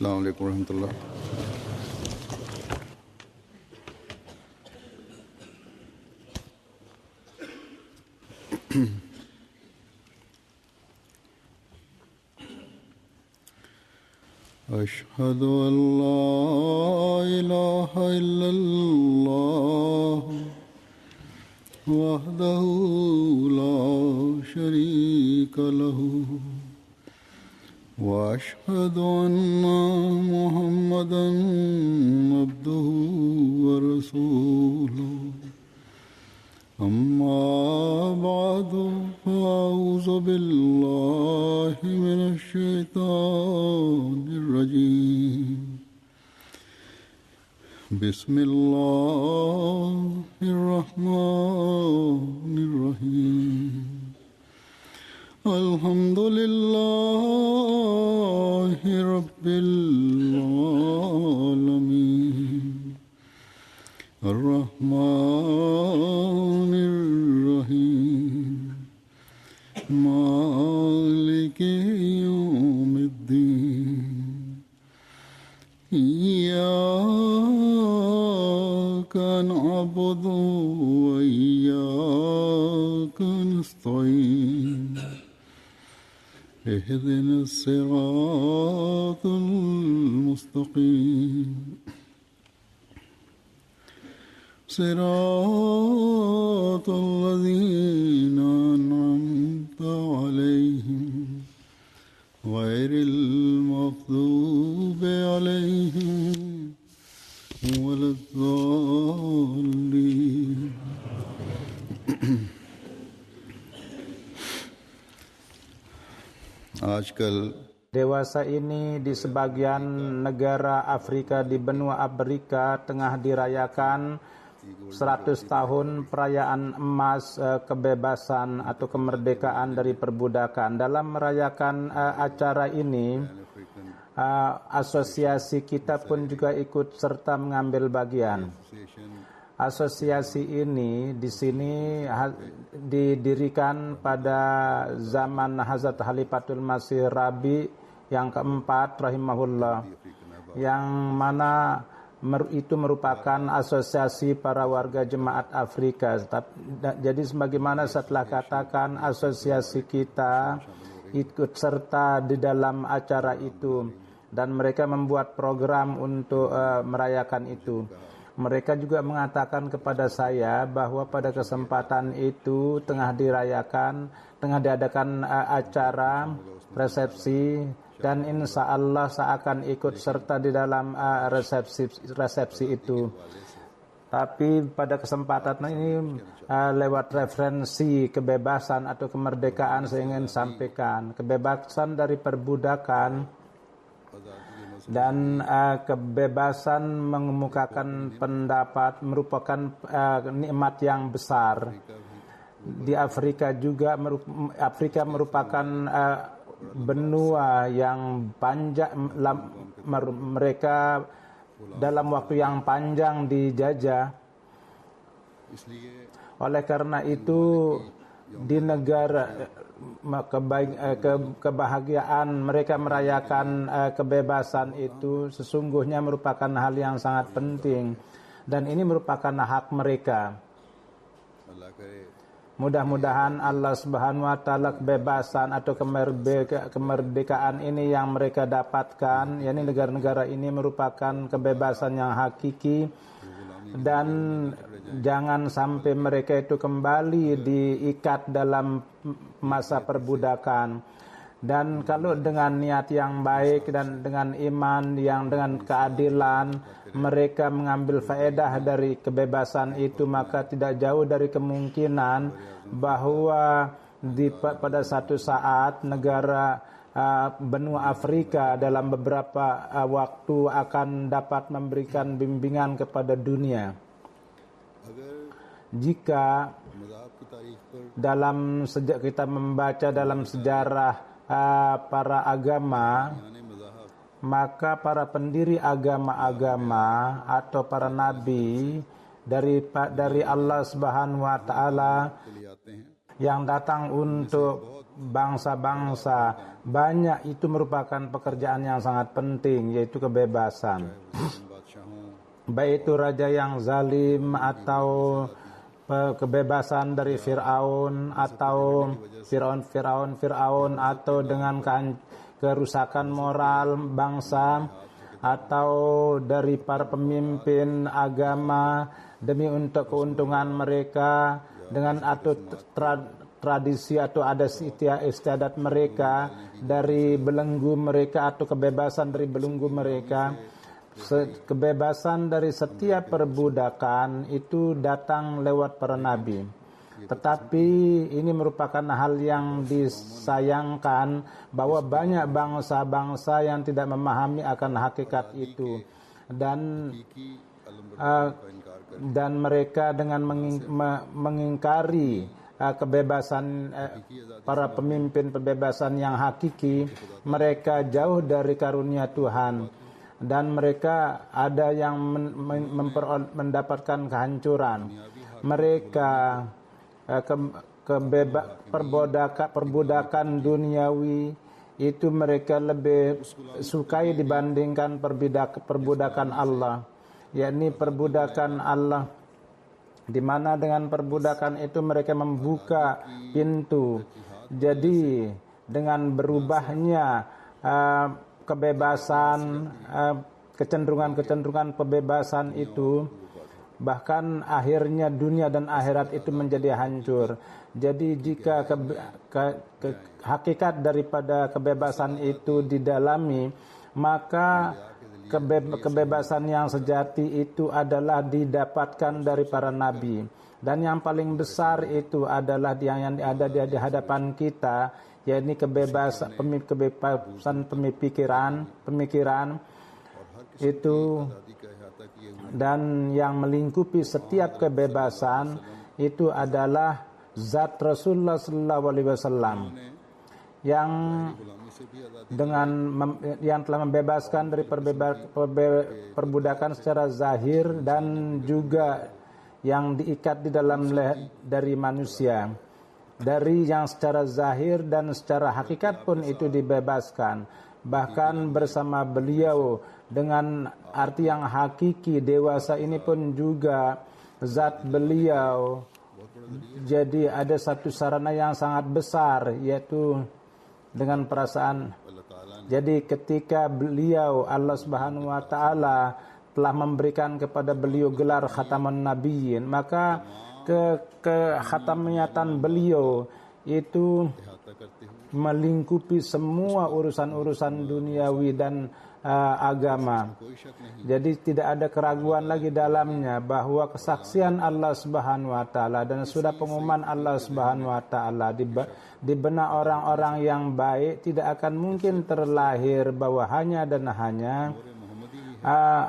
Assalamualaikum warahmatullahi. أشهد أن لا إله إلا الله وحده لا شريك له وأشهد أن محمدا عبده ورسوله أما بعد فأعوذ بالله من الشيطان الرجيم بسم الله الرحمن الرحيم الحمد لله رب العالمين الرحمن الرحيم مالك يوم الدين إياك نعبد وإياك نستعين اهدنا الصراط المستقيم صراط الذين أنعمت عليهم غير المغضوب عليهم ولا الضالين. आजकल dewasa ini di sebagian negara Afrika di benua Afrika tengah dirayakan 100 tahun perayaan emas kebebasan atau kemerdekaan dari perbudakan. Dalam merayakan acara ini, asosiasi kita pun juga ikut serta mengambil bagian. Asosiasi ini di sini didirikan pada zaman Hazrat Khalifatul Masih Rabi yang keempat rahimahullah, yang mana itu merupakan asosiasi para warga jemaat Afrika. Jadi sebagaimana setelah katakan, asosiasi kita ikut serta di dalam acara itu dan mereka membuat program untuk merayakan itu. Mereka juga mengatakan kepada saya bahwa pada kesempatan itu tengah diadakan acara resepsi, dan insya Allah saya akan ikut serta di dalam resepsi itu. Tapi pada kesempatan ini lewat referensi kebebasan atau kemerdekaan saya ingin sampaikan kebebasan dari perbudakan dan kebebasan mengemukakan pendapat merupakan nikmat yang besar. Di Afrika juga, Afrika merupakan benua yang panjang, mereka dalam waktu yang panjang dijajah. Oleh karena itu di negara kebahagiaan mereka merayakan kebebasan itu sesungguhnya merupakan hal yang sangat penting, dan ini merupakan hak mereka. Mudah-mudahan Allah Subhanahu wa taala kebebasan atau kemerdekaan ini yang mereka dapatkan, yakni negara-negara ini merupakan kebebasan yang hakiki, dan jangan sampai mereka itu kembali diikat dalam masa perbudakan. Dan kalau dengan niat yang baik dan dengan iman yang dengan keadilan mereka mengambil faedah dari kebebasan itu, maka tidak jauh dari kemungkinan bahwa pada satu saat negara benua Afrika dalam beberapa waktu akan dapat memberikan bimbingan kepada dunia. Jika dalam sejak kita membaca dalam sejarah para agama, maka para pendiri agama-agama atau para nabi dari Allah Subhanahu wa taala yang datang untuk bangsa-bangsa banyak, itu merupakan pekerjaan yang sangat penting, yaitu kebebasan. Baik itu raja yang zalim atau kebebasan dari Fir'aun atau Fir'aun atau dengan kerusakan moral bangsa, atau dari para pemimpin agama demi untuk keuntungan mereka dengan atau tradisi atau adat istiadat mereka, dari belenggu mereka atau kebebasan dari belenggu mereka. Kebebasan dari setiap perbudakan itu datang lewat para nabi. Tetapi ini merupakan hal yang disayangkan bahwa banyak bangsa-bangsa yang tidak memahami akan hakikat itu, dan mereka dengan mengingkari kebebasan para pemimpin, kebebasan yang hakiki, mereka jauh dari karunia Tuhan, dan mereka ada yang mendapatkan kehancuran. Mereka perbudakan duniawi itu mereka lebih sukai dibandingkan perbudakan Allah, yakni perbudakan Allah, di mana dengan perbudakan itu mereka membuka pintu. Jadi dengan berubahnya kebebasan, kecenderungan kebebasan itu, bahkan akhirnya dunia dan akhirat itu menjadi hancur. Jadi jika hakikat daripada kebebasan itu didalami, maka kebebasan yang sejati itu adalah didapatkan dari para nabi. Dan yang paling besar itu adalah yang ada di hadapan kita, yakni kebebasan pemikiran itu, dan yang melingkupi setiap kebebasan itu adalah zat Rasulullah SAW yang telah membebaskan dari perbudakan secara zahir dan juga yang diikat di dalam dari manusia. Dari yang secara zahir dan secara hakikat pun itu dibebaskan. Bahkan bersama beliau dengan arti yang hakiki, dewasa ini pun juga zat beliau. Jadi ada satu sarana yang sangat besar, yaitu dengan perasaan. Jadi ketika beliau, Allah Subhanahu wa taala telah memberikan kepada beliau gelar Khataman Nabiyyin, maka khatamiyatan beliau itu melingkupi semua urusan-urusan duniawi dan agama. Jadi tidak ada keraguan lagi dalamnya bahwa kesaksian Allah Subhanahu wa taala dan sudah pengumuman Allah Subhanahu wa taala di benak orang-orang yang baik tidak akan mungkin terlahir bahwa hanya dan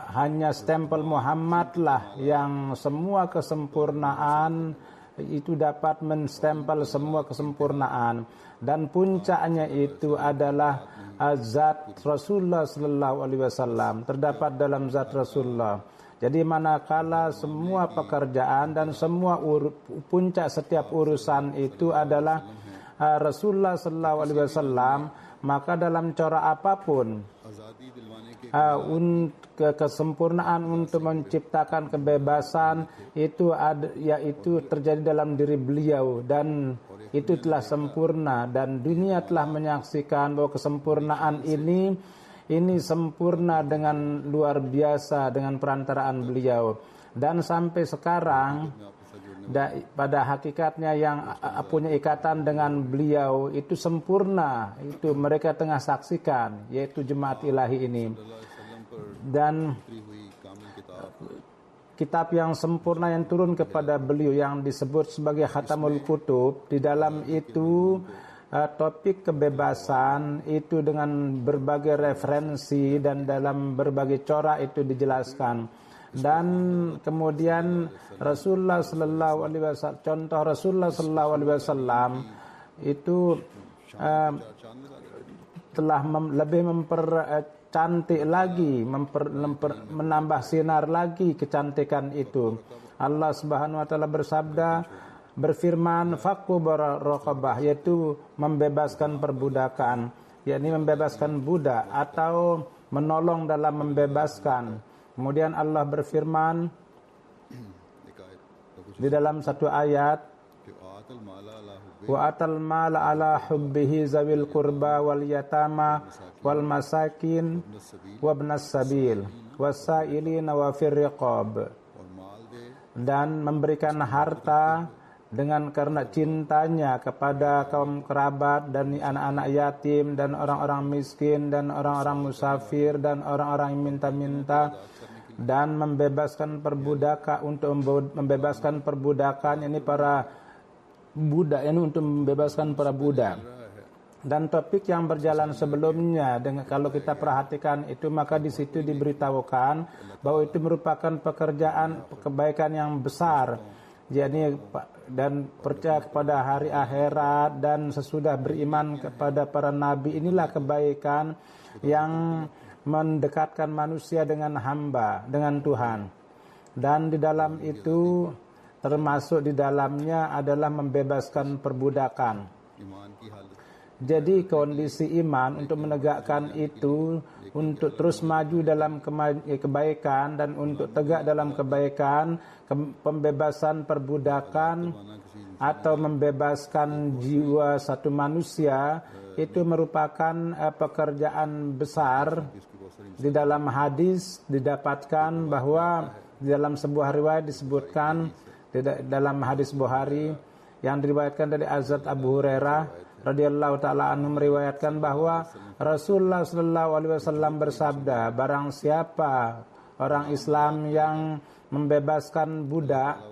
hanya stempel Muhammad lah yang semua kesempurnaan itu dapat menstempel semua kesempurnaan, dan puncaknya itu adalah zat Rasulullah sallallahu alaihi wasallam, terdapat dalam zat Rasulullah. Jadi manakala semua pekerjaan dan semua puncak setiap urusan itu adalah Rasulullah sallallahu alaihi wasallam, maka dalam cara apapun kesempurnaan untuk menciptakan kebebasan itu yaitu terjadi dalam diri beliau, dan itu telah sempurna, dan dunia telah menyaksikan bahwa kesempurnaan ini sempurna dengan luar biasa dengan perantaraan beliau. Dan sampai sekarang pada hakikatnya yang punya ikatan dengan beliau itu sempurna, itu mereka tengah saksikan, yaitu jemaat ilahi ini. Dan kitab yang sempurna yang turun kepada beliau yang disebut sebagai Khatamul Kutub, di dalam itu topik kebebasan itu dengan berbagai referensi dan dalam berbagai corak itu dijelaskan. Dan kemudian Rasulullah sallallahu alaihi wasallam, contoh Rasulullah sallallahu alaihi wasallam itu telah lebih mempercantik lagi, menambah sinar lagi kecantikan itu. Allah Subhanahu wa taala bersabda, berfirman fakku raqabah, yaitu membebaskan perbudakan, yakni membebaskan budak atau menolong dalam membebaskan. Kemudian Allah berfirman di dalam satu ayat, wa atal mala ala hubbihi zawil qurba wal yatama wal masakin wabnas sabil wasailina wa fir riqab, dan memberikan harta dengan karena cintanya kepada kaum kerabat dan anak-anak yatim dan orang-orang miskin dan orang-orang musafir dan orang-orang yang minta-minta, dan membebaskan perbudakan, untuk membebaskan perbudakan ini para budak, ini untuk membebaskan para budak. Dan topik yang berjalan sebelumnya, dengan kalau kita perhatikan itu, maka di situ diberitahukan bahwa itu merupakan pekerjaan kebaikan yang besar. Jadi dan percaya kepada hari akhirat dan sesudah beriman kepada para nabi, inilah kebaikan yang mendekatkan manusia dengan hamba, dengan Tuhan. Dan di dalam itu termasuk di dalamnya adalah membebaskan perbudakan. Jadi kondisi iman untuk menegakkan itu, untuk terus maju dalam kebaikan dan untuk tegak dalam kebaikan, pembebasan perbudakan atau membebaskan jiwa satu manusia, itu merupakan pekerjaan besar. Di dalam hadis didapatkan bahwa di dalam sebuah riwayat disebutkan, dalam hadis Bukhari yang diriwayatkan dari Hazrat Abu Hurairah radhiyallahu taala anhu, meriwayatkan bahwa Rasulullah sallallahu alaihi wasallam bersabda, barang siapa orang Islam yang membebaskan budak,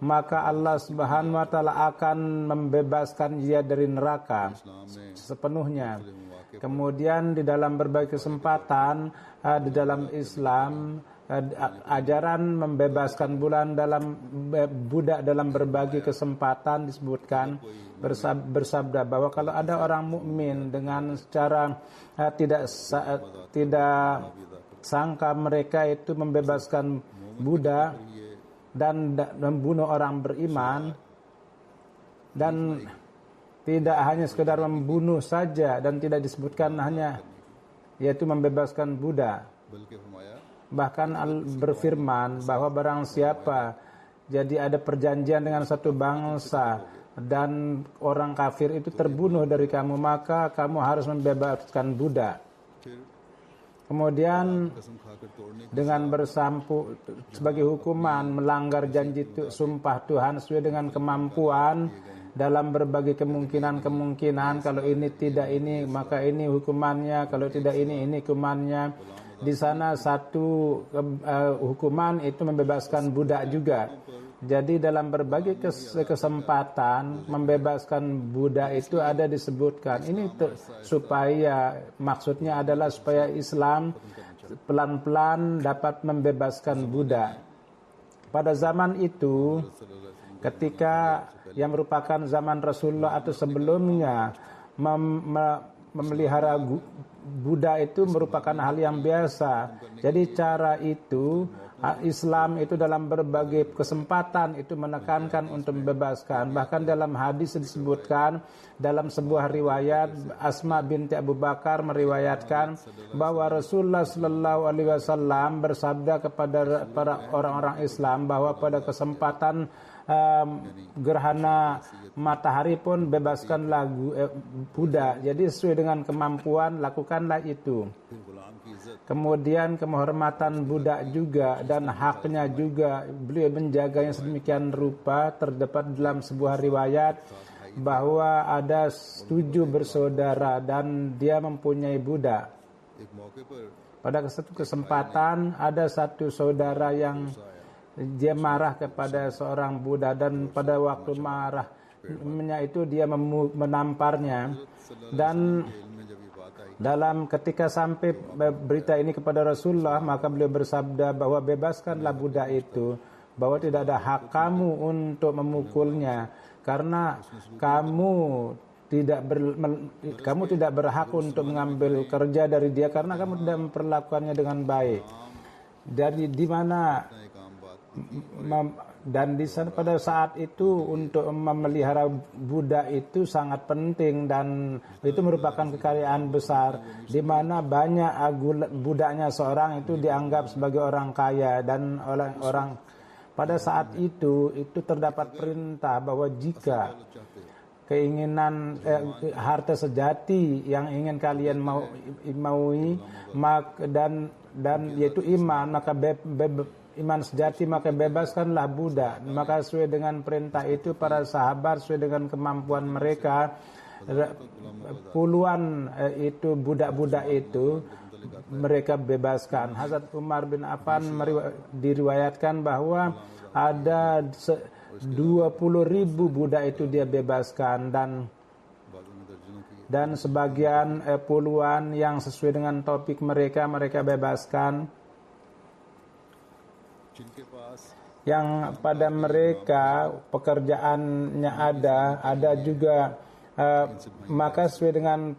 maka Allah Subhanahu wa taala akan membebaskan dia dari neraka sepenuhnya. Kemudian di dalam berbagai kesempatan di dalam Islam, ajaran membebaskan budak dalam berbagai kesempatan disebutkan, bersabda bahwa kalau ada orang mukmin dengan secara tidak sangka mereka itu membebaskan budak dan membunuh orang beriman, dan tidak hanya sekedar membunuh saja dan tidak disebutkan hanya yaitu membebaskan budak, bahkan berfirman bahwa barang siapa jadi ada perjanjian dengan satu bangsa dan orang kafir itu terbunuh dari kamu, maka kamu harus membebaskan budak. Kemudian dengan bersampu sebagai hukuman melanggar janji sumpah Tuhan sesuai dengan kemampuan dalam berbagai kemungkinan, kalau ini tidak ini maka ini hukumannya, kalau tidak ini hukumannya. Di sana satu hukuman itu membebaskan budak juga. Jadi dalam berbagai kesempatan membebaskan budak itu ada disebutkan. Ini supaya maksudnya adalah supaya Islam pelan-pelan dapat membebaskan budak. Pada zaman itu, ketika yang merupakan zaman Rasulullah atau sebelumnya, memelihara budak itu merupakan hal yang biasa. Jadi cara itu Islam itu dalam berbagai kesempatan itu menekankan untuk membebaskan. Bahkan dalam hadis disebutkan, dalam sebuah riwayat Asma binti Abu Bakar meriwayatkan bahwa Rasulullah sallallahu alaihi wasallam bersabda kepada para orang-orang Islam bahwa pada kesempatan gerhana matahari pun bebaskanlah budak. Jadi sesuai dengan kemampuan lakukanlah itu. Kemudian kehormatan budak juga dan haknya juga beliau menjaganya sedemikian rupa. Terdapat dalam sebuah riwayat bahwa ada 7 bersaudara dan dia mempunyai budak. Pada satu kesempatan ada satu saudara yang dia marah kepada seorang budak, dan pada waktu marahnya itu dia menamparnya. Dan dalam ketika sampai berita ini kepada Rasulullah, maka beliau bersabda bahwa bebaskanlah budak itu, bahwa tidak ada hak kamu untuk memukulnya, karena kamu tidak berhak untuk mengambil kerja dari dia karena kamu tidak memperlakukannya dengan baik. Dari di mana Dan di sana pada saat itu untuk memelihara budak itu sangat penting dan itu merupakan kekayaan besar di mana banyak budaknya seorang itu dianggap sebagai orang kaya dan oleh orang pada saat itu terdapat perintah bahwa jika keinginan harta sejati yang ingin kalian maui dan yaitu iman, maka iman sejati, maka bebaskanlah budak. Maka sesuai dengan perintah itu para sahabat sesuai dengan kemampuan mereka puluhan itu budak-budak itu mereka bebaskan. Hazrat Umar bin Affan diriwayatkan bahwa ada 20.000 budak itu dia bebaskan dan sebagian puluhan yang sesuai dengan topik mereka bebaskan. Yang pada mereka pekerjaannya ada juga maka sesuai dengan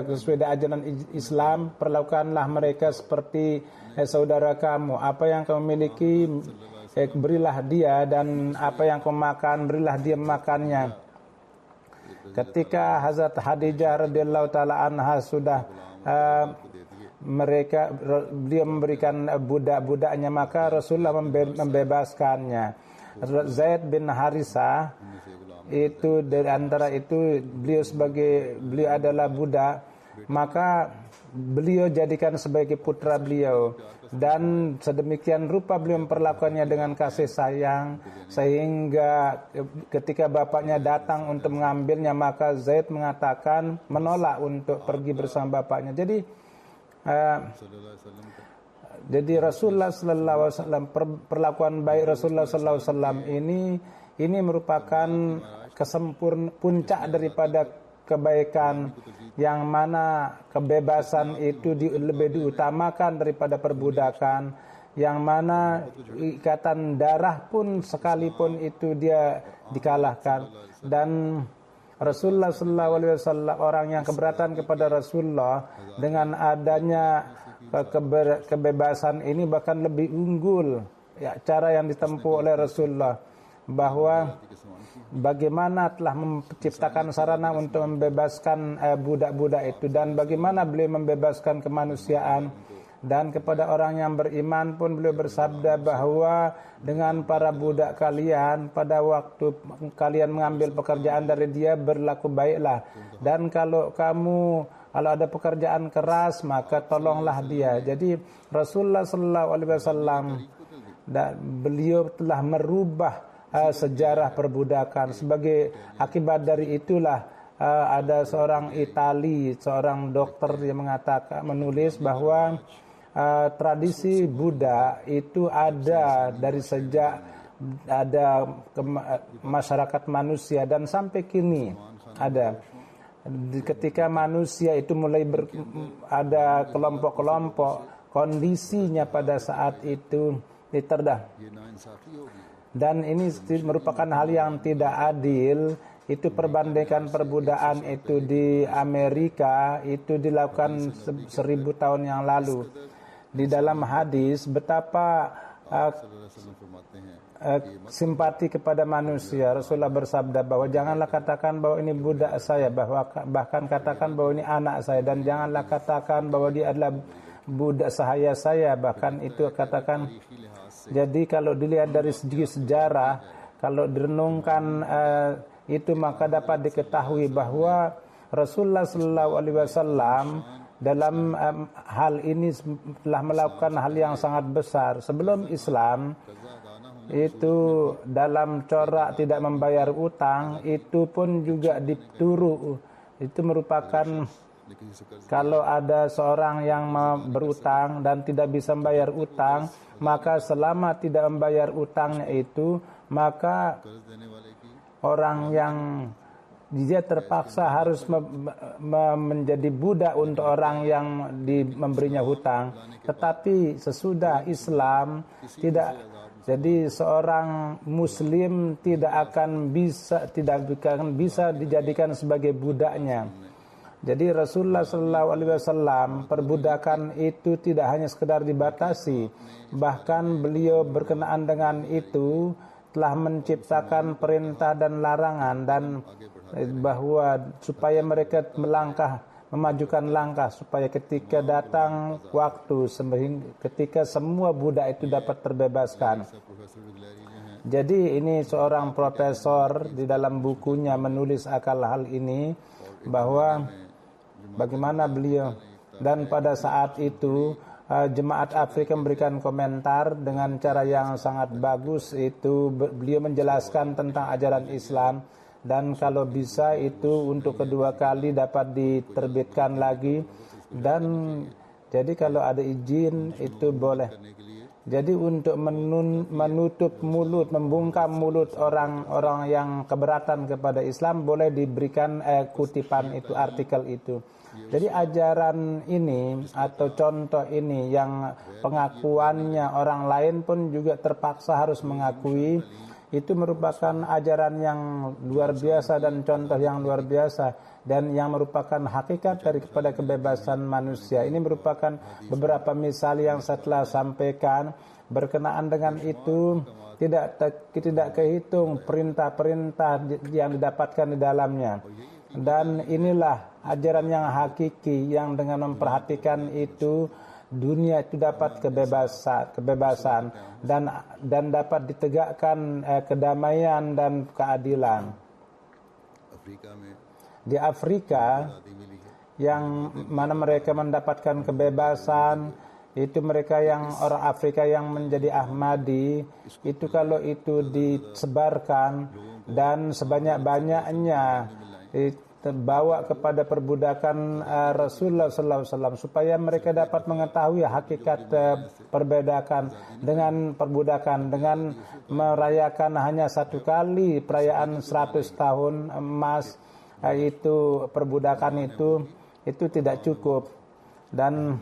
sesuai dengan ajaran Islam perlakukanlah mereka seperti saudara kamu. Apa yang kamu miliki berilah dia dan apa yang kamu makan berilah dia makannya. Ketika Hazrat Khadijah radhiyallahu taala anha sudah beliau memberikan budak-budaknya, maka Rasulullah membebaskannya. Zaid bin Harisah itu dari antara itu beliau adalah budak, maka beliau jadikan sebagai putra beliau dan sedemikian rupa beliau memperlakukannya dengan kasih sayang sehingga ketika bapaknya datang untuk mengambilnya, maka Zaid menolak untuk pergi bersama bapaknya. Jadi Rasulullah sallallahu alaihi wasallam, perlakuan baik Rasulullah sallallahu alaihi wasallam ini merupakan puncak daripada kebaikan, yang mana kebebasan itu lebih diutamakan daripada perbudakan, yang mana ikatan darah pun sekalipun itu dia dikalahkan. Dan Rasulullah SAW, orang yang keberatan kepada Rasulullah dengan adanya kebebasan ini bahkan lebih unggul ya, cara yang ditempuh oleh Rasulullah, bahwa bagaimana telah menciptakan sarana untuk membebaskan budak-budak itu dan bagaimana beliau membebaskan kemanusiaan. Dan kepada orang yang beriman pun beliau bersabda bahwa dengan para budak kalian pada waktu kalian mengambil pekerjaan dari dia berlaku baiklah, dan kalau ada pekerjaan keras maka tolonglah dia. Jadi Rasulullah sallallahu alaihi wasallam beliau telah merubah sejarah perbudakan. Sebagai akibat dari itulah ada seorang seorang dokter yang menulis bahwa tradisi Buddha itu ada dari sejak ada masyarakat manusia dan sampai kini ada. Ketika manusia itu mulai ada kelompok-kelompok, kondisinya pada saat itu diterdah. Dan ini merupakan hal yang tidak adil. Itu perbandingan perbudakan itu di Amerika itu dilakukan 1000 tahun yang lalu. Di dalam hadis betapa simpati kepada manusia, Rasulullah bersabda bahwa janganlah katakan bahwa ini budak saya, bahkan katakan bahwa ini anak saya, dan janganlah katakan bahwa dia adalah budak sahaya saya, bahkan itu katakan. Jadi kalau dilihat dari segi sejarah, kalau direnungkan itu, maka dapat diketahui bahwa Rasulullah sallallahu alaihi wasallam dalam hal ini telah melakukan hal yang sangat besar. Sebelum Islam itu dalam corak tidak membayar utang itu pun juga dituru. Itu merupakan kalau ada seorang yang berutang dan tidak bisa membayar utang, maka selama tidak membayar utangnya itu, maka orang yang dia terpaksa harus menjadi budak untuk orang yang memberinya hutang. Tetapi sesudah Islam tidak, jadi seorang Muslim tidak akan bisa dijadikan sebagai budaknya. Jadi Rasulullah SAW perbudakan itu tidak hanya sekedar dibatasi, bahkan beliau berkenaan dengan itu telah menciptakan perintah dan larangan, dan bahwa supaya mereka memajukan langkah supaya ketika datang waktu ketika semua budak itu dapat terbebaskan. Jadi ini seorang profesor di dalam bukunya menulis akal hal ini, bahwa bagaimana beliau, dan pada saat itu jemaat Afrika memberikan komentar dengan cara yang sangat bagus. Itu beliau menjelaskan tentang ajaran Islam, dan kalau bisa itu untuk kedua kali dapat diterbitkan lagi, dan jadi kalau ada izin itu boleh. Jadi untuk menutup mulut, membungkam mulut orang-orang yang keberatan kepada Islam, boleh diberikan kutipan itu, artikel itu. Jadi ajaran ini atau contoh ini yang pengakuannya orang lain pun juga terpaksa harus mengakui, itu merupakan ajaran yang luar biasa dan contoh yang luar biasa, dan yang merupakan hakikat daripada kebebasan manusia. Ini merupakan beberapa misal yang saya telah sampaikan. Berkenaan dengan itu tidak kehitung perintah-perintah yang didapatkan di dalamnya. Dan inilah ajaran yang hakiki, yang dengan memperhatikan itu dunia itu dapat kebebasan dan dapat ditegakkan kedamaian dan keadilan. Di Afrika yang mana mereka mendapatkan kebebasan, itu mereka yang orang Afrika yang menjadi Ahmadi, itu kalau itu disebarkan dan sebanyak-banyaknya terbawa kepada perbudakan Rasulullah SAW, supaya mereka dapat mengetahui hakikat perbudakan dengan merayakan hanya satu kali perayaan 100 tahun emas, itu perbudakan itu tidak cukup. Dan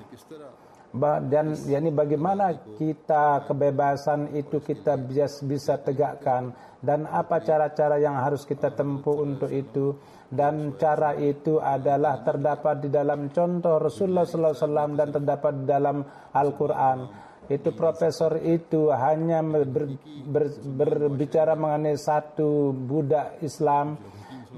yakni bagaimana kita kebebasan itu kita bisa tegakkan, dan apa cara-cara yang harus kita tempuh untuk itu, dan cara itu adalah terdapat di dalam contoh Rasulullah SAW dan terdapat di dalam Al-Quran. Itu profesor itu hanya berbicara mengenai satu budak Islam,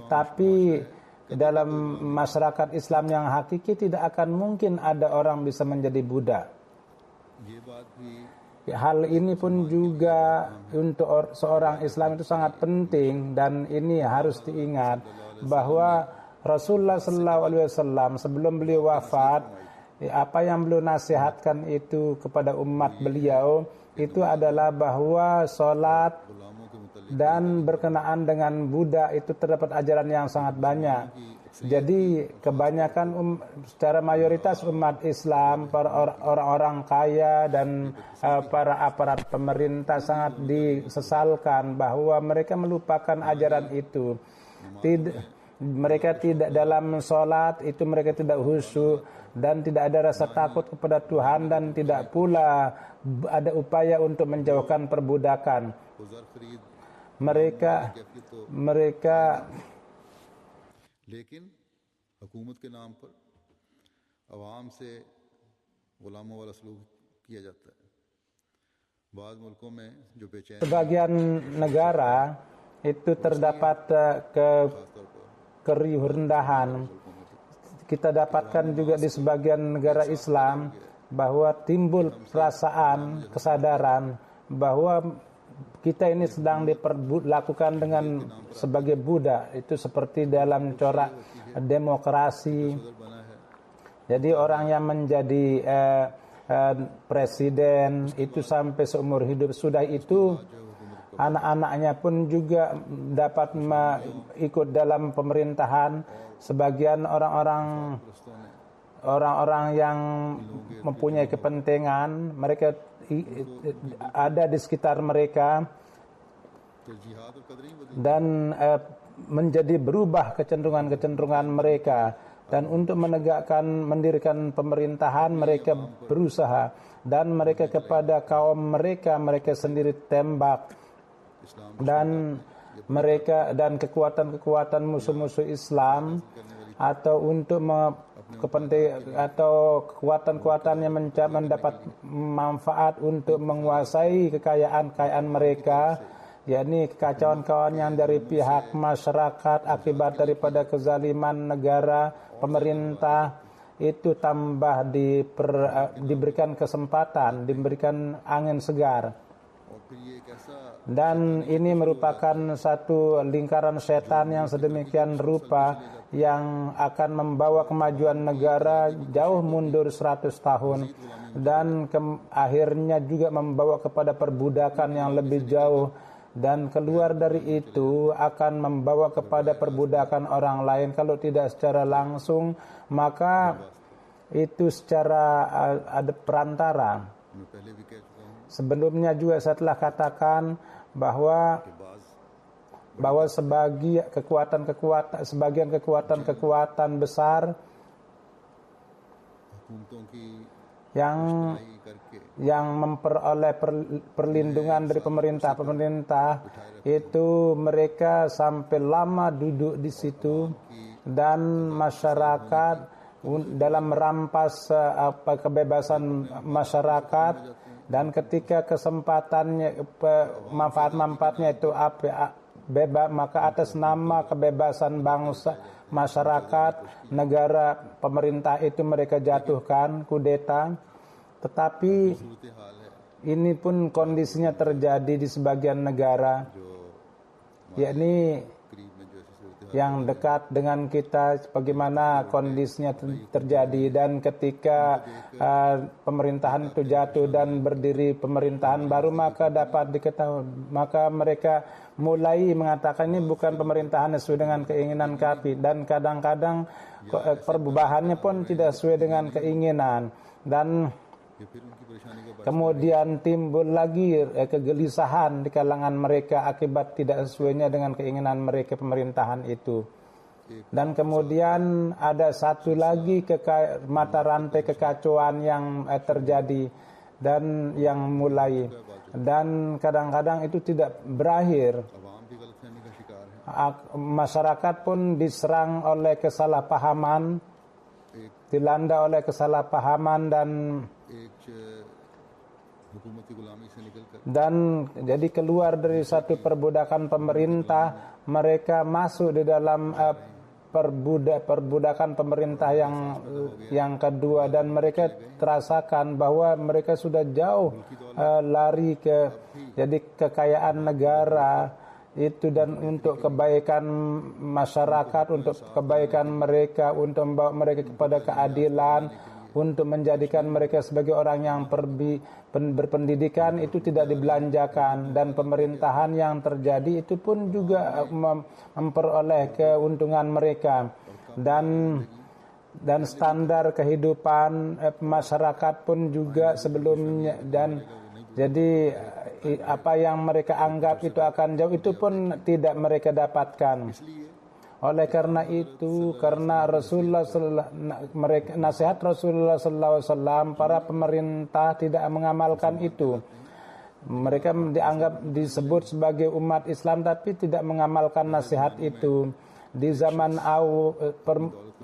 tapi dalam masyarakat Islam yang hakiki tidak akan mungkin ada orang bisa menjadi budak. Hal ini pun juga untuk seorang Islam itu sangat penting, dan ini harus diingat bahwa Rasulullah SAW sebelum beliau wafat, apa yang beliau nasihatkan itu kepada umat beliau itu adalah bahwa sholat dan berkenaan dengan budak itu terdapat ajaran yang sangat banyak. Jadi kebanyakan secara mayoritas umat Islam, para orang-orang kaya dan para aparat pemerintah sangat disesalkan bahwa mereka melupakan ajaran itu. Mereka tidak dalam sholat itu, mereka tidak khusyuk dan tidak ada rasa takut kepada Tuhan, dan tidak pula ada upaya untuk menjauhkan perbudakan. Mereka लेकिन हुकूमत के नाम पर अवाम से गुलामों वाला सलूक किया जाता है। बाद मुल्कों में जो बेचैन sebagian negara itu terdapat keriuhan. Kita dapatkan juga di sebagian negara Islam bahwa timbul perasaan kesadaran bahwa kita ini sedang diperlakukan dengan sebagai budak, itu seperti dalam corak demokrasi. Jadi orang yang menjadi presiden itu sampai seumur hidup, sudah itu anak-anaknya pun juga dapat ikut dalam pemerintahan. Sebagian orang-orang yang mempunyai kepentingan, mereka ada di sekitar mereka, dan menjadi berubah kecenderungan mereka, dan untuk mendirikan pemerintahan mereka berusaha, dan mereka kepada kaum mereka sendiri tembak, dan kekuatan-kekuatan musuh-musuh Islam atau untuk atau kekuatan-kekuatan yang mendapat manfaat untuk menguasai kekayaan mereka, yakni kekacauan yang dari pihak masyarakat akibat daripada kezaliman negara, pemerintah, itu tambah diberikan kesempatan, diberikan angin segar. Dan ini merupakan satu lingkaran setan yang sedemikian rupa yang akan membawa kemajuan negara jauh mundur 100 tahun dan akhirnya juga membawa kepada perbudakan yang lebih jauh, dan keluar dari itu akan membawa kepada perbudakan orang lain. Kalau tidak secara langsung, maka itu secara ada perantara. Sebelumnya juga saya telah katakan bahwa sebagian kekuatan besar yang memperoleh perlindungan dari pemerintah itu mereka sampai lama duduk di situ, dan masyarakat dalam merampas kebebasan masyarakat, dan ketika kesempatannya manfaatnya itu bebas, maka atas nama kebebasan bangsa, masyarakat, negara, pemerintah itu mereka jatuhkan kudeta. Tetapi ini pun kondisinya terjadi di sebagian negara, yakni yang dekat dengan kita, bagaimana kondisinya terjadi. Dan ketika pemerintahan itu jatuh dan berdiri pemerintahan baru, maka dapat diketahui, maka mereka mulai mengatakan ini bukan pemerintahan sesuai dengan keinginan kami, dan kadang-kadang perubahannya pun tidak sesuai dengan keinginan. Dan kemudian timbul lagi kegelisahan di kalangan mereka akibat tidak sesuainya dengan keinginan mereka pemerintahan itu. Dan kemudian ada satu lagi mata rantai kekacauan yang terjadi dan yang mulai, dan kadang-kadang itu tidak berakhir. Masyarakat pun diserang oleh kesalahpahaman, dilanda oleh kesalahpahaman, dan jadi keluar dari satu perbudakan pemerintah, mereka masuk di dalam perbudakan pemerintah yang kedua, dan mereka terasakan bahwa mereka sudah jauh lari ke jadi kekayaan negara itu, dan untuk kebaikan masyarakat, untuk kebaikan mereka, untuk membawa mereka kepada keadilan, untuk menjadikan mereka sebagai orang yang berpendidikan, itu tidak dibelanjakan, dan pemerintahan yang terjadi itu pun juga memperoleh keuntungan mereka, dan standar kehidupan masyarakat pun juga sebelumnya, dan jadi apa yang mereka anggap itu akan jauh, itu pun tidak mereka dapatkan. Oleh karena itu, karena nasihat Rasulullah SAW, para pemerintah tidak mengamalkan itu. Mereka disebut sebagai umat Islam tapi tidak mengamalkan nasihat itu. Di zaman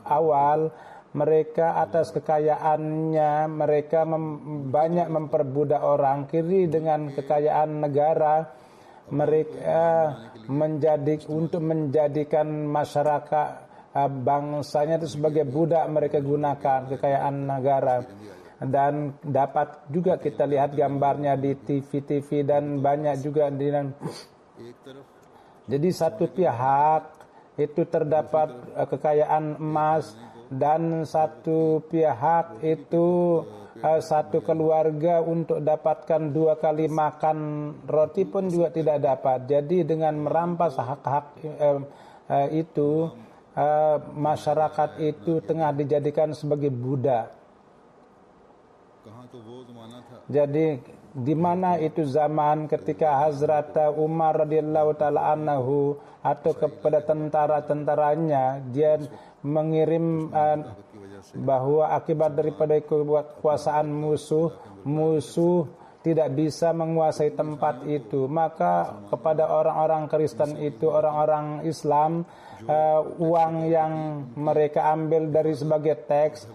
awal, mereka atas kekayaannya, mereka banyak memperbudak orang. Kiri dengan kekayaan negara, mereka untuk menjadikan masyarakat bangsanya itu sebagai budak, mereka gunakan kekayaan negara. Dan dapat juga kita lihat gambarnya di TV dan banyak juga jadi satu pihak itu terdapat kekayaan emas, dan satu pihak itu satu keluarga untuk dapatkan 2 kali makan roti pun juga tidak dapat. Jadi dengan merampas hak-hak itu, masyarakat itu tengah dijadikan sebagai budak. Jadi di mana itu zaman ketika Hazrat Umar radhiyallahu taala anhu atau kepada tentara-tentaranya, dia mengirim bahwa akibat daripada kekuasaan musuh tidak bisa menguasai tempat itu. Maka kepada orang-orang Kristen itu, orang-orang Islam, uang yang mereka ambil dari sebagai teks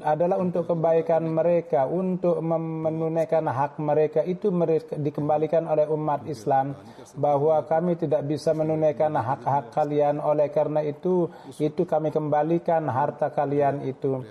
adalah untuk kebaikan mereka, untuk menunaikan hak mereka. Itu mereka dikembalikan oleh umat Islam, bahwa kami tidak bisa menunaikan hak-hak kalian, oleh karena itu kami kembalikan harta kalian itu.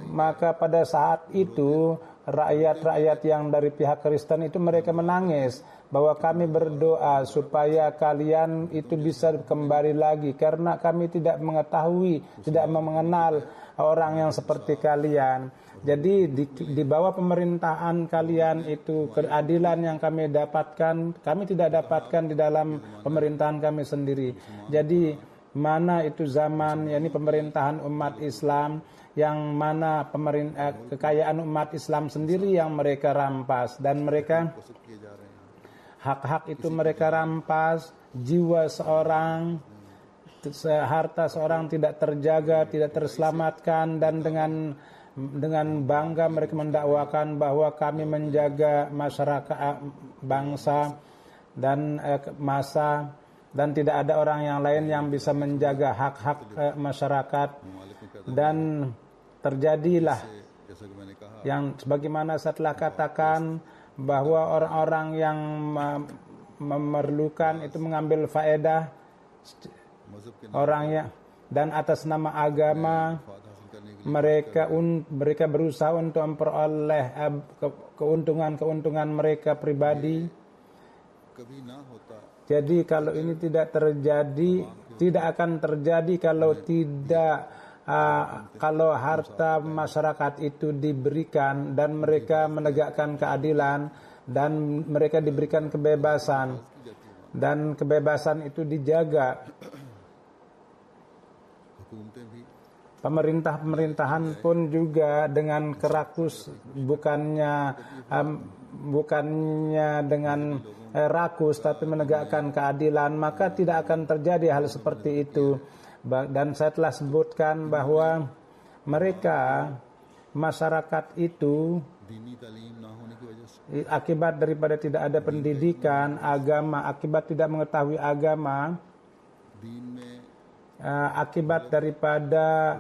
Maka pada saat itu rakyat-rakyat yang dari pihak Kristen itu mereka menangis, bahwa kami berdoa supaya kalian itu bisa kembali lagi, karena kami tidak mengetahui, tidak mengenal orang yang seperti kalian. Jadi di bawah pemerintahan kalian itu, keadilan yang kami dapatkan, kami tidak dapatkan di dalam pemerintahan kami sendiri. Jadi mana itu zaman, yakni pemerintahan umat Islam, yang mana kekayaan umat Islam sendiri yang mereka rampas, dan mereka hak-hak itu mereka rampas, jiwa seorang, harta seorang tidak terjaga, tidak terselamatkan, dan dengan bangga mereka mendakwakan bahwa kami menjaga masyarakat, bangsa dan masa, dan tidak ada orang yang lain yang bisa menjaga hak-hak masyarakat. Dan terjadilah yang sebagaimana saya telah katakan, bahwa orang-orang yang memerlukan itu mengambil faedah orangnya, dan atas nama agama mereka berusaha untuk memperoleh keuntungan mereka pribadi. Jadi kalau ini tidak terjadi, tidak akan terjadi kalau harta masyarakat itu diberikan dan mereka menegakkan keadilan dan mereka diberikan kebebasan, dan kebebasan itu dijaga. Pemerintahan pun juga dengan kerakus, bukannya dengan rakus, tapi menegakkan keadilan, maka tidak akan terjadi hal seperti itu. Dan saya telah sebutkan bahwa mereka, masyarakat itu, akibat daripada tidak ada pendidikan agama, akibat tidak mengetahui agama, akibat daripada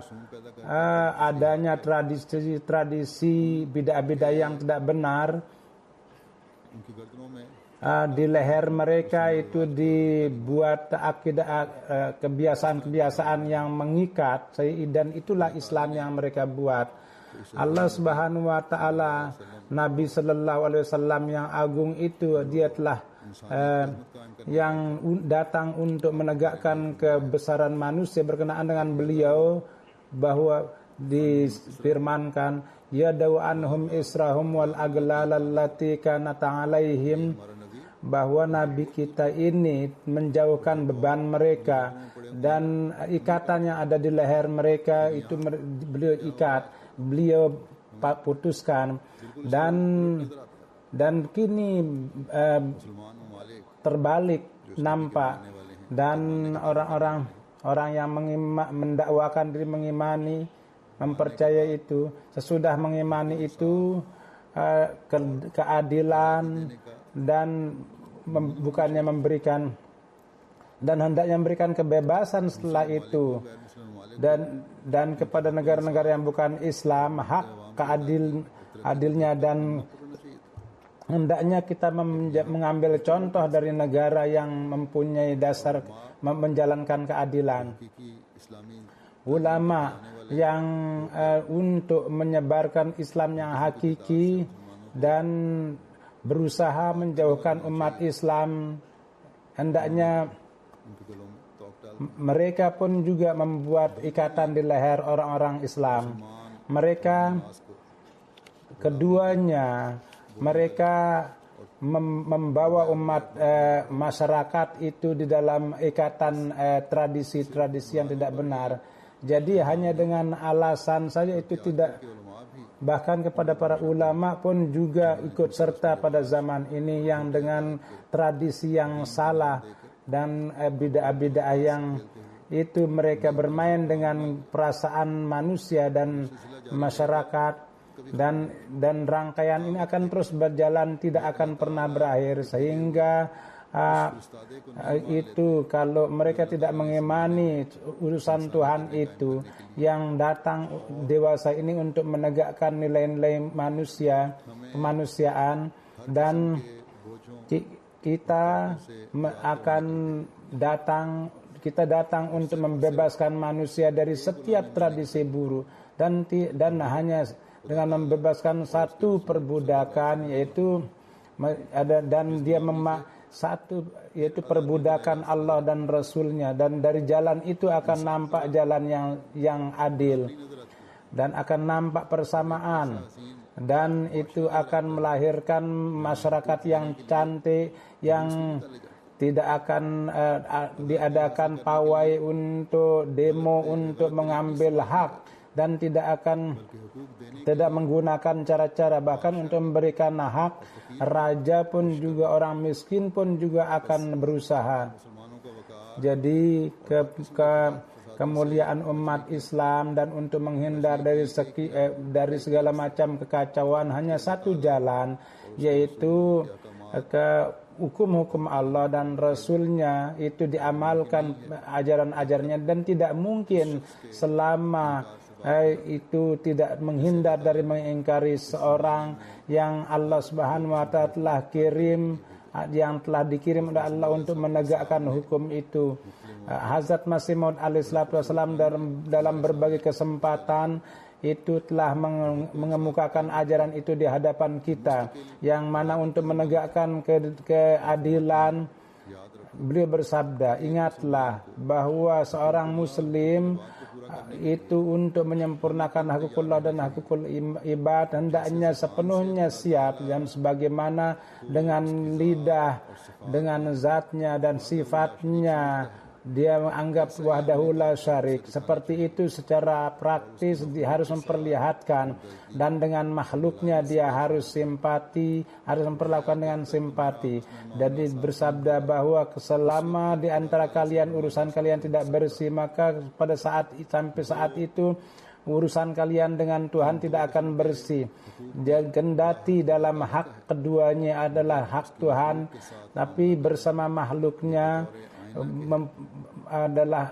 adanya tradisi bidah-bidah yang tidak benar, di leher mereka itu dibuat akidah, kebiasaan-kebiasaan yang mengikat, dan itulah Islam yang mereka buat. Allah Subhanahu wa taala, Nabi sallallahu alaihi wasallam yang agung itu, dia telah yang datang untuk menegakkan kebesaran manusia. Berkenaan dengan beliau, bahwa difirmankan, ya daw anhum israhum wal aglal allati kanat alaihim, bahwa Nabi kita ini menjauhkan beban mereka, dan ikatan yang ada di leher mereka itu beliau ikat, beliau putuskan, dan kini terbalik nampak, dan orang yang mendakwakan diri mengimani, mempercayai itu, sesudah mengimani itu keadilan, dan bukannya memberikan, dan hendaknya memberikan kebebasan setelah itu, dan kepada negara-negara yang bukan Islam hak adilnya, dan hendaknya kita mengambil contoh dari negara yang mempunyai dasar menjalankan keadilan. Ulama yang untuk menyebarkan Islam yang hakiki dan berusaha menjauhkan umat Islam, hendaknya mereka pun juga membuat ikatan di leher orang-orang Islam. Mereka keduanya, mereka membawa umat masyarakat itu di dalam ikatan tradisi-tradisi yang tidak benar. Jadi hanya dengan alasan saja itu tidak. Bahkan kepada para ulama pun juga ikut serta pada zaman ini yang dengan tradisi yang salah dan bid'ah-bid'ah yang itu mereka bermain dengan perasaan manusia dan masyarakat, dan rangkaian ini akan terus berjalan, tidak akan pernah berakhir, sehingga itu kalau mereka tidak mengimani urusan Tuhan itu yang datang dewasa ini untuk menegakkan nilai-nilai manusia, kemanusiaan, dan kita datang untuk membebaskan manusia dari setiap tradisi buruk, dan hanya dengan membebaskan satu perbudakan, yaitu yaitu perbudakan Allah dan Rasulnya, dan dari jalan itu akan nampak jalan yang adil, dan akan nampak persamaan, dan itu akan melahirkan masyarakat yang cantik, yang tidak akan diadakan pawai untuk demo untuk mengambil hak, dan tidak menggunakan cara-cara bahkan untuk memberikan hak. Raja pun juga, orang miskin pun juga akan berusaha. Jadi kemuliaan umat Islam dan untuk menghindar dari segala macam kekacauan hanya satu jalan, yaitu hukum-hukum Allah dan Rasulnya itu diamalkan ajaran-ajarnya, dan tidak mungkin selama itu tidak menghindar dari mengingkari seorang yang Allah Subhanahu wa taala telah kirim, yang telah dikirim oleh Allah untuk menegakkan hukum itu. Hazrat Masih Maud alaihissalatu wassalam dalam berbagai kesempatan itu telah mengemukakan ajaran itu di hadapan kita, yang mana untuk menegakkan keadilan beliau bersabda, ingatlah bahwa seorang muslim itu untuk menyempurnakan hakukullah dan hakukul ibad hendaknya sepenuhnya siap, dan sebagaimana dengan lidah, dengan zatnya dan sifatnya dia menganggap wahdahu la syarik, seperti itu secara praktis dia harus memperlihatkan, dan dengan makhluknya dia harus simpati, harus memperlakukan dengan simpati. Jadi bersabda bahwa selama di antara kalian urusan kalian tidak bersih, maka sampai saat itu urusan kalian dengan Tuhan tidak akan bersih. Dia kendati dalam hak keduanya adalah hak Tuhan, tapi bersama makhluknya adalah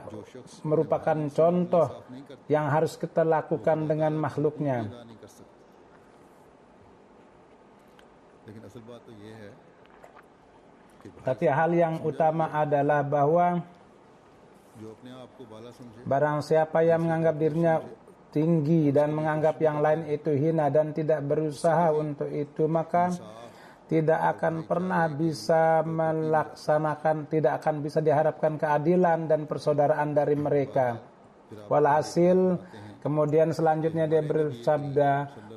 merupakan contoh yang harus kita lakukan dengan makhluknya. Tapi hal yang utama adalah bahwa barang siapa yang menganggap dirinya tinggi dan menganggap yang lain itu hina dan tidak berusaha untuk itu, maka tidak akan pernah bisa melaksanakan, tidak akan bisa diharapkan keadilan dan persaudaraan dari mereka. Walhasil kemudian selanjutnya dia bersabda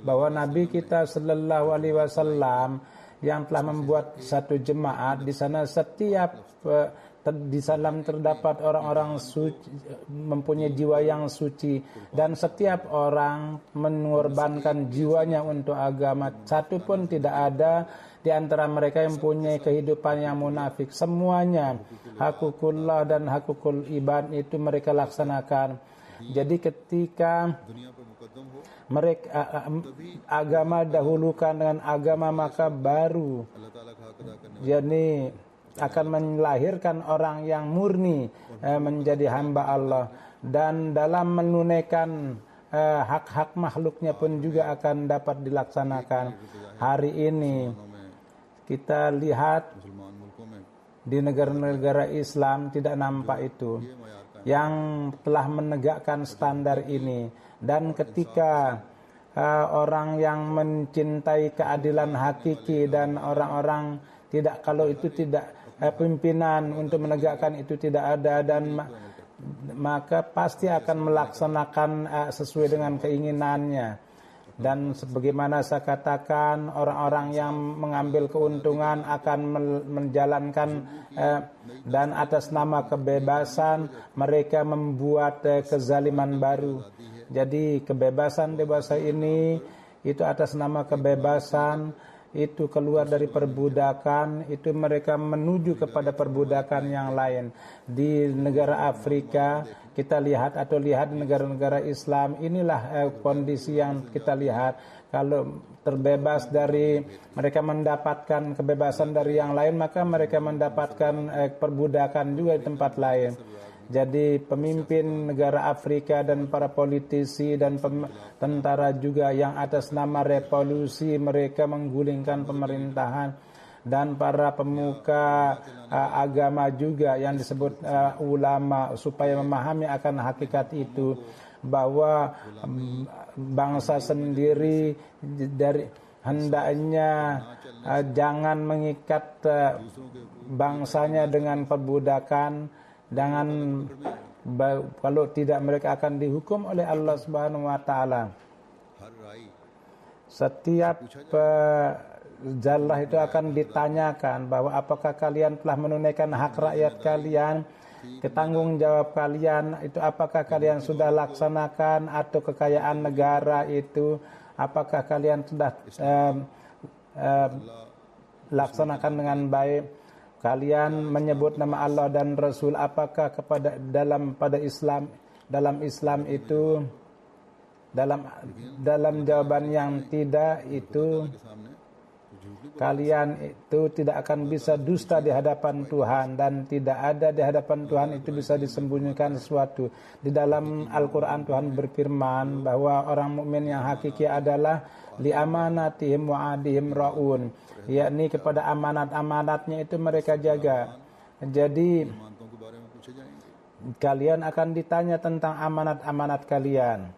bahwa Nabi kita sallallahu alaihi wasallam yang telah membuat satu jemaat, di sana di dalam terdapat orang-orang suci, mempunyai jiwa yang suci, dan setiap orang mengorbankan jiwanya untuk agama. Satu pun tidak ada di antara mereka yang mempunyai kehidupan yang munafik. Semuanya hakukullah dan hakukul ibad itu mereka laksanakan. Jadi ketika mereka agama dahulukan dengan agama, maka baru jadi akan melahirkan orang yang murni menjadi hamba Allah, dan dalam menunaikan hak-hak makhluknya pun juga akan dapat dilaksanakan. Hari ini kita lihat di negara-negara Islam tidak nampak itu yang telah menegakkan standar ini, dan ketika orang yang mencintai keadilan hakiki dan orang-orang tidak, kalau itu tidak pimpinan untuk menegakkan itu tidak ada, dan maka pasti akan melaksanakan sesuai dengan keinginannya. Dan sebagaimana saya katakan, orang-orang yang mengambil keuntungan akan menjalankan dan atas nama kebebasan mereka membuat kezaliman baru. Jadi kebebasan dewasa ini itu atas nama kebebasan itu keluar dari perbudakan, itu mereka menuju kepada perbudakan yang lain. Di negara Afrika kita lihat, atau lihat di negara-negara Islam, inilah kondisi yang kita lihat. Kalau terbebas dari mereka mendapatkan kebebasan dari yang lain, maka mereka mendapatkan perbudakan juga di tempat lain. Jadi pemimpin negara Afrika dan para politisi dan tentara juga yang atas nama revolusi mereka menggulingkan pemerintahan, dan para pemuka agama juga yang disebut ulama supaya memahami akan hakikat itu, bahwa bangsa sendiri dari hendaknya jangan mengikat bangsanya dengan perbudakan. Kalau tidak mereka akan dihukum oleh Allah Subhanahu wa taala. Setiap jallah itu akan ditanyakan bahwa apakah kalian telah menunaikan hak rakyat kalian, ketanggung jawab kalian itu apakah kalian sudah laksanakan, atau kekayaan negara itu apakah kalian sudah laksanakan dengan baik. Kalian menyebut nama Allah dan Rasul apakah pada Islam, dalam Islam itu dalam jawaban yang tidak, itu kalian itu tidak akan bisa dusta di hadapan Tuhan, dan tidak ada di hadapan Tuhan itu bisa disembunyikan sesuatu. Di dalam Al-Quran Tuhan berfirman bahwa orang mukmin yang hakiki adalah li amanatihim wa adihim raun, yakni kepada amanat-amanatnya itu mereka jaga. Jadi kalian akan ditanya tentang amanat-amanat kalian.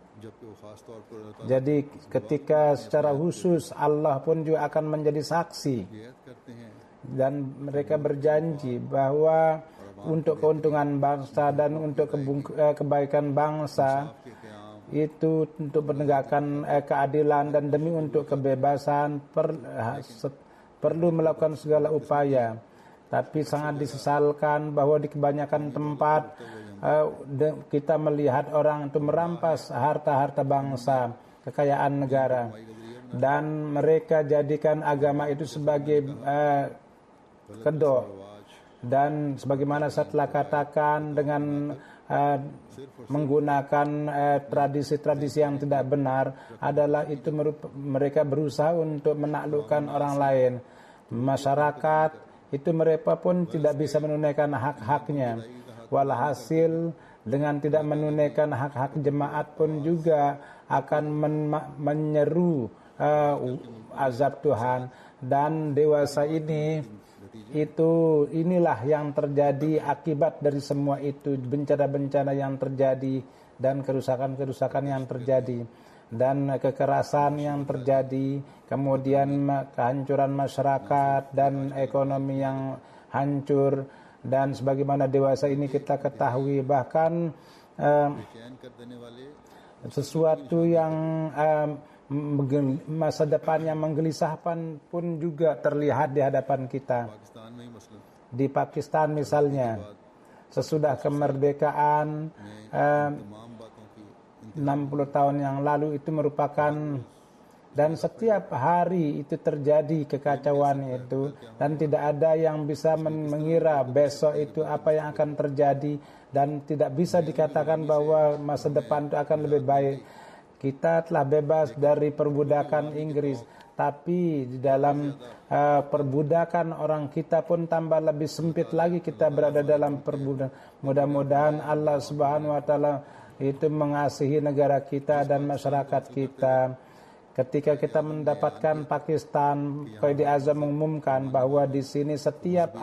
Jadi ketika secara khusus Allah pun juga akan menjadi saksi, dan mereka berjanji bahwa untuk keuntungan bangsa dan untuk kebaikan bangsa itu, untuk menegakkan keadilan dan demi untuk kebebasan perlu melakukan segala upaya. Tapi sangat disesalkan bahwa di kebanyakan tempat kita melihat orang itu merampas harta-harta bangsa, kekayaan negara, dan mereka jadikan agama itu sebagai kedok. Dan sebagaimana saya telah katakan, dengan menggunakan tradisi-tradisi yang tidak benar adalah itu mereka berusaha untuk menaklukkan orang lain. Masyarakat itu mereka pun tidak bisa menunaikan hak-haknya. Walhasil dengan tidak menunaikan hak-hak jemaat pun juga akan menyeru azab Tuhan. Dan dewasa inilah yang terjadi akibat dari semua itu, bencana-bencana yang terjadi dan kerusakan-kerusakan yang terjadi dan kekerasan yang terjadi, kemudian kehancuran masyarakat dan ekonomi yang hancur. Dan sebagaimana dewasa ini kita ketahui, bahkan sesuatu yang masa depan yang menggelisahkan pun juga terlihat di hadapan kita. Di Pakistan misalnya, sesudah kemerdekaan 60 tahun yang lalu itu merupakan, dan setiap hari itu terjadi kekacauan itu, dan tidak ada yang bisa mengira besok itu apa yang akan terjadi, dan tidak bisa dikatakan bahwa masa depan itu akan lebih baik. Kita telah bebas dari perbudakan Inggris, tapi di dalam perbudakan orang kita pun tambah lebih sempit lagi kita berada dalam perbudakan. Mudah-mudahan Allah Subhanahu wa taala itu mengasihi negara kita dan masyarakat kita. Ketika kita mendapatkan Pakistan, Qaid Azam mengumumkan bahwa di sini setiap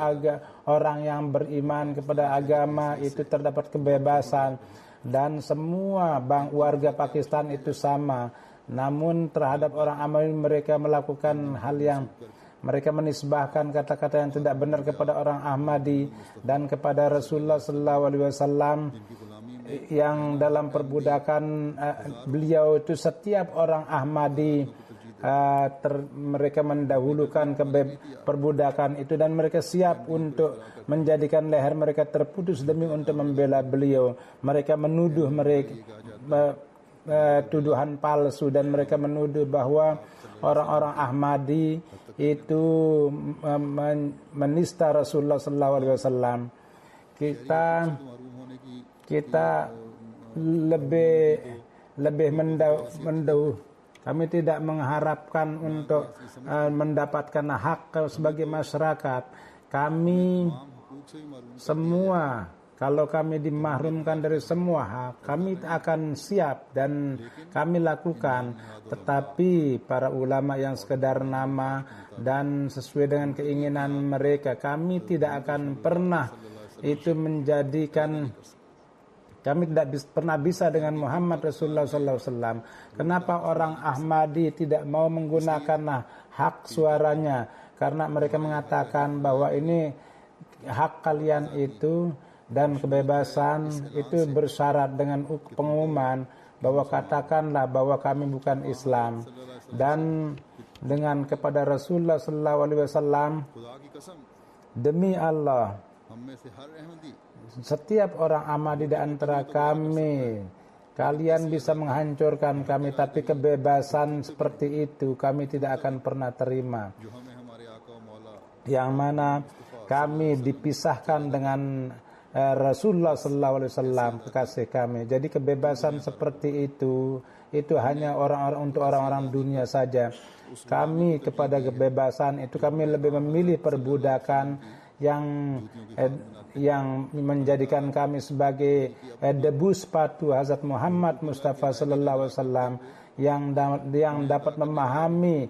orang yang beriman kepada agama itu terdapat kebebasan, dan semua warga Pakistan itu sama. Namun terhadap orang Ahmadi mereka melakukan hal yang mereka menisbahkan kata-kata yang tidak benar kepada orang Ahmadi dan kepada Rasulullah SAW, yang dalam perbudakan beliau itu setiap orang Ahmadi mereka mendahulukan perbudakan itu, dan mereka siap untuk menjadikan leher mereka terputus demi untuk membela beliau. Mereka menuduh tuduhan palsu, dan mereka menuduh bahwa orang-orang Ahmadi itu menista Rasulullah SAW. Kita lebih Kami tidak mengharapkan untuk mendapatkan hak sebagai masyarakat. Kami semua, kalau kami dimahrumkan dari semua hak, kami akan siap dan kami lakukan. Tetapi para ulama yang sekedar nama dan sesuai dengan keinginan mereka, kami tidak akan pernah itu menjadikan, kami tidak pernah bisa dengan Muhammad Rasulullah SAW. Kenapa orang Ahmadi tidak mau menggunakan hak suaranya? Karena mereka mengatakan bahwa ini hak kalian itu dan kebebasan itu bersyarat dengan pengumuman bahwa katakanlah bahwa kami bukan Islam, dan dengan kepada Rasulullah SAW, demi Allah, setiap orang Ahmadi di antara kami, kalian bisa menghancurkan kami, tapi kebebasan seperti itu kami tidak akan pernah terima. Yang mana kami dipisahkan dengan Rasulullah SAW, kekasih kami. Jadi kebebasan seperti itu hanya untuk orang-orang dunia saja. Kami kepada kebebasan itu kami lebih memilih perbudakan yang menjadikan kami sebagai debu sepatu Hazrat Muhammad Mustafa sallallahu alaihi wasallam yang dapat memahami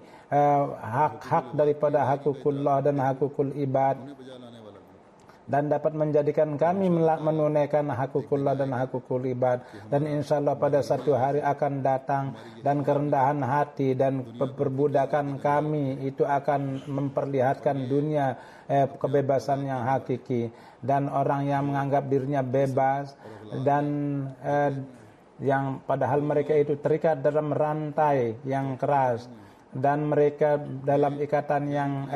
hak-hak daripada hakukullah dan hakukul ibad, dan dapat menjadikan kami menunaikan hakukullah dan hakukul ibad. Dan insyaallah pada satu hari akan datang dan kerendahan hati dan perbudakan kami itu akan memperlihatkan dunia kebebasan yang hakiki, dan orang yang menganggap dirinya bebas dan yang padahal mereka itu terikat dalam rantai yang keras dan mereka dalam ikatan yang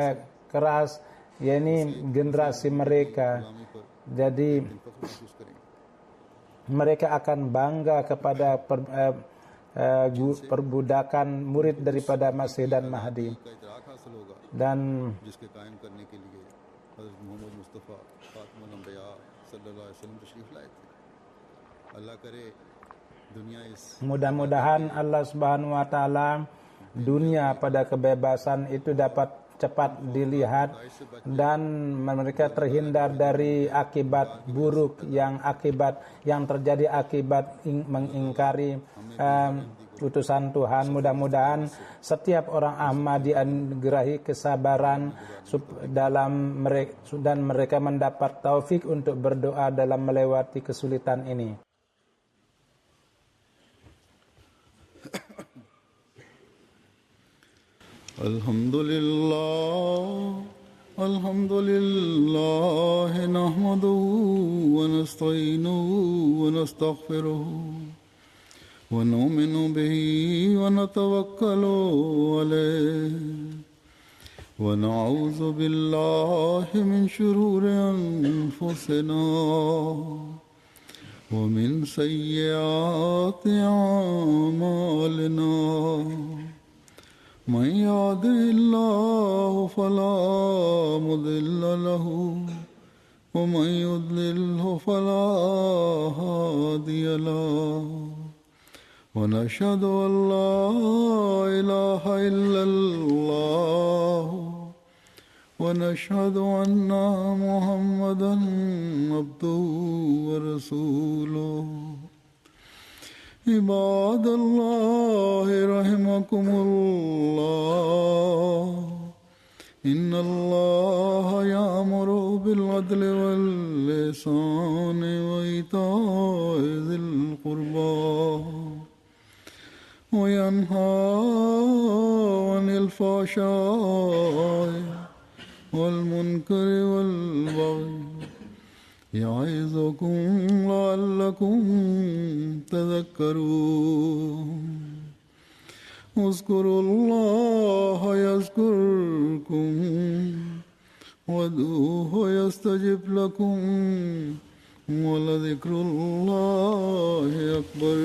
keras, yakni generasi mereka. Jadi mereka akan bangga kepada perbudakan murid daripada Masih dan Mahdi. Dan mudah-mudahan Allah Subhanahu wa taala dunia pada kebebasan itu dapat cepat dilihat dan mereka terhindar dari akibat buruk yang terjadi akibat mengingkari utusan Tuhan. Mudah-mudahan setiap orang Ahmadi dianugerahi kesabaran dan mereka mendapat taufik untuk berdoa dalam melewati kesulitan ini. Alhamdulillah nahmaduhu wa nasta'inuhu wa nastaghfiruhu wa nu'minu bihi wa natawakkalu alayhi wa na'udzu billahi min shururi anfusina wa min sayyiati a'malina. من يهده الله فلا مضل له ومن يضلله فلا هادي له ونشهد أن لا إله إلا الله ونشهد أن محمدا عبده ورسوله. عباد الله رحمكم الله إن الله يأمر بالعدل والإحسان وإيتاء ذي القربى وينهى عن الفحشاء والمنكر والبغي يعظكم لعلكم تذكرون. اذكروا الله يذكركم وادعوه يستجب لكم ولذكر الله أكبر.